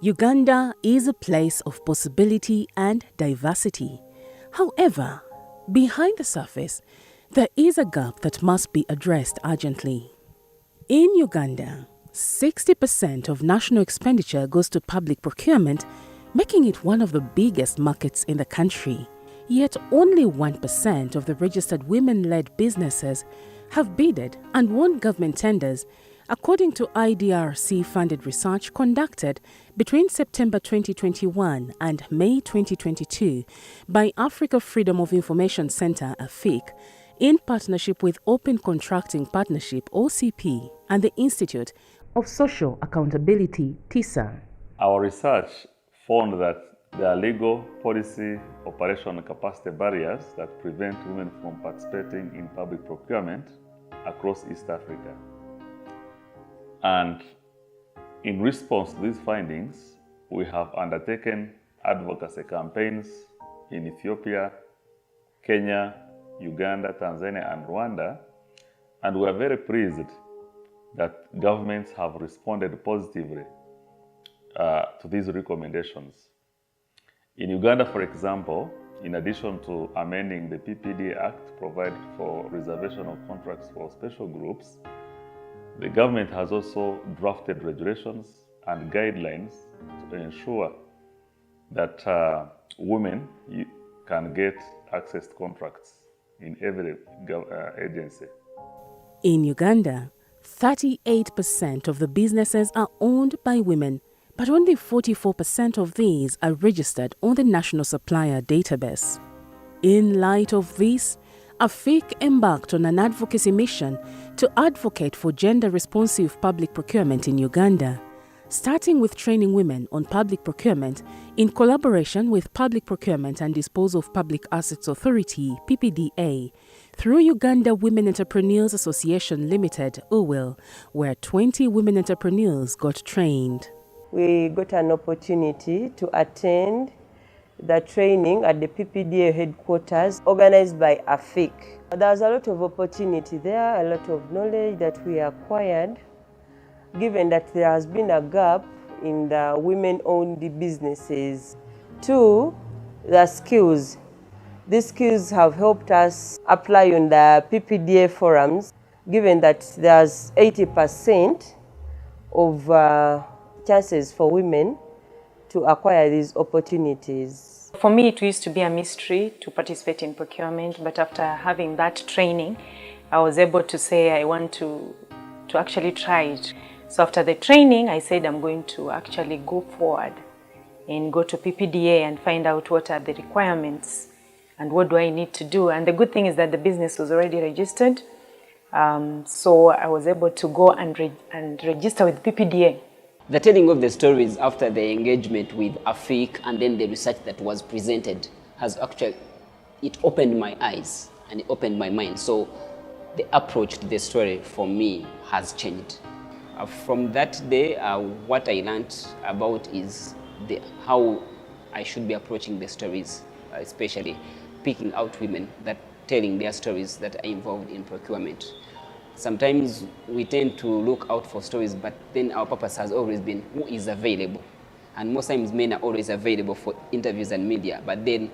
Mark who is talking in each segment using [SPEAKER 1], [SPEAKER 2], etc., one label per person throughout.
[SPEAKER 1] Uganda is a place of possibility and diversity. However, behind the surface, there is a gap that must be addressed urgently. In Uganda, 60% of national expenditure goes to public procurement, making it one of the biggest markets in the country. Yet only 1% of the registered women-led businesses have bidded and won government tenders, according to IDRC-funded research conducted between September 2021 and May 2022 by Africa Freedom of Information Center, AFIC, in partnership with Open Contracting Partnership, OCP, and the Institute of Social Accountability, TISA.
[SPEAKER 2] Our research found that there are legal, policy, operational and capacity barriers that prevent women from participating in public procurement across East Africa. And in response to these findings, we have undertaken advocacy campaigns in Ethiopia, Kenya, Uganda, Tanzania, and Rwanda, and we are very pleased that governments have responded positively to these recommendations. In Uganda, for example, in addition to amending the PPDA Act to provide for reservation of contracts for special groups, the government has also drafted regulations and guidelines to ensure that women can get access to contracts in every agency.
[SPEAKER 1] In Uganda, 38% of the businesses are owned by women, but only 44% of these are registered on the National Supplier Database. In light of this, AFIC embarked on an advocacy mission to advocate for gender-responsive public procurement in Uganda, starting with training women on public procurement in collaboration with Public Procurement and Disposal of Public Assets Authority, PPDA, through Uganda Women Entrepreneurs Association Limited, UWIL, where 20 women entrepreneurs got trained.
[SPEAKER 3] We got an opportunity to attend the training at the PPDA headquarters organized by AFIC. There's a lot of opportunity there, a lot of knowledge that we acquired, given that there has been a gap in the women-owned businesses. Two, the skills. These skills have helped us apply on the PPDA forums, given that there's 80% of chances for women to acquire these opportunities.
[SPEAKER 4] For me, it used to be a mystery to participate in procurement, but after having that training, I was able to say I want to actually try it. So after the training, I said I'm going to actually go forward and go to PPDA and find out what are the requirements and what do I need to do. And the good thing is that the business was already registered. So I was able to go and register with PPDA.
[SPEAKER 5] The telling of the stories after the engagement with AFIC and then the research that was presented has actually, it opened my eyes and it opened my mind. So the approach to the story for me has changed. From that day, what I learned about is how I should be approaching the stories, especially picking out women that telling their stories that are involved in procurement. Sometimes we tend to look out for stories, but then our purpose has always been who is available. And most times men are always available for interviews and media, but then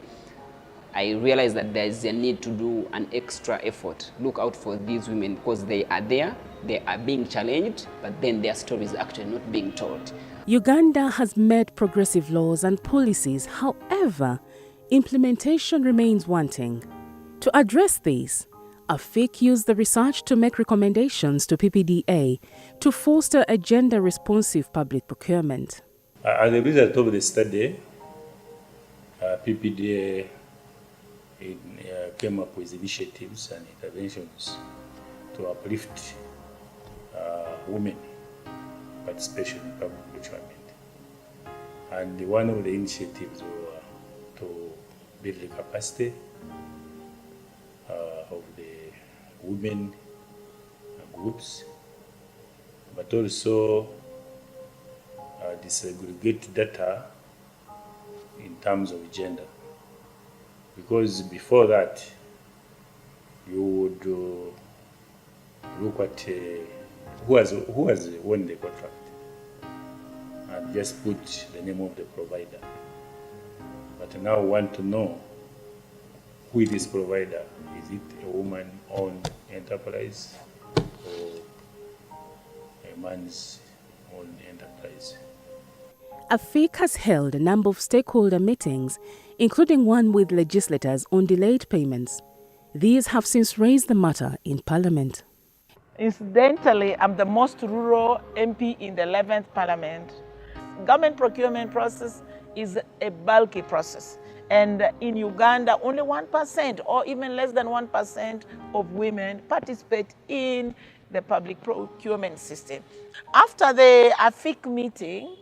[SPEAKER 5] I realized that there is a need to do an extra effort. Look out for these women because they are there, they are being challenged, but then their stories are actually not being told.
[SPEAKER 1] Uganda has made progressive laws and policies. However, implementation remains wanting. To address this, AFIC used the research to make recommendations to PPDA to foster a gender-responsive public procurement.
[SPEAKER 6] As a result of the study, PPDA came up with initiatives and interventions to uplift women participation in public procurement. And one of the initiatives were to build the capacity of the women groups, but also disaggregate data in terms of gender. Because before that, you would look at who has won the contract, and just put the name of the provider. But now we want to know who is this provider. Is it a woman-owned enterprise or a man's owned enterprise?
[SPEAKER 1] AFIC has held a number of stakeholder meetings, including one with legislators on delayed payments. These have since raised the matter in Parliament.
[SPEAKER 7] Incidentally, I'm the most rural MP in the 11th Parliament. Government procurement process is a bulky process. And in Uganda, only 1% or even less than 1% of women participate in the public procurement system. After the AFIC meeting,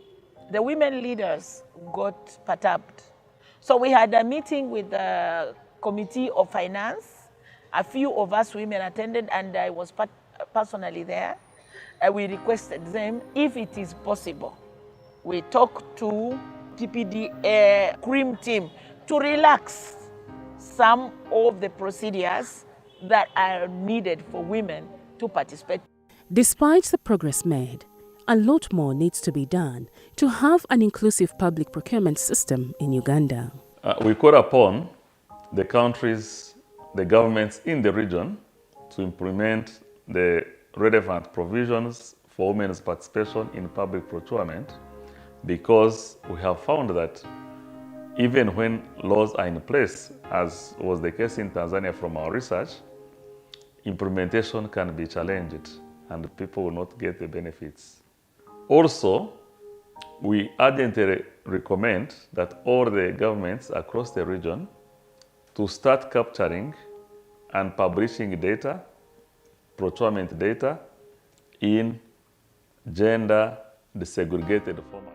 [SPEAKER 7] the women leaders got perturbed. So we had a meeting with the Committee of Finance. A few of us women attended, and I was personally there. We requested them, if it is possible, we talked to PPDA CREAM team to relax some of the procedures that are needed for women to participate.
[SPEAKER 1] Despite the progress made, a lot more needs to be done to have an inclusive public procurement system in Uganda.
[SPEAKER 2] We call upon the countries, the governments in the region to implement the relevant provisions for women's participation in public procurement, because we have found that even when laws are in place, as was the case in Tanzania from our research, implementation can be challenged and people will not get the benefits. Also, we urgently recommend that all the governments across the region to start capturing and publishing data, procurement data, in gender desegregated format.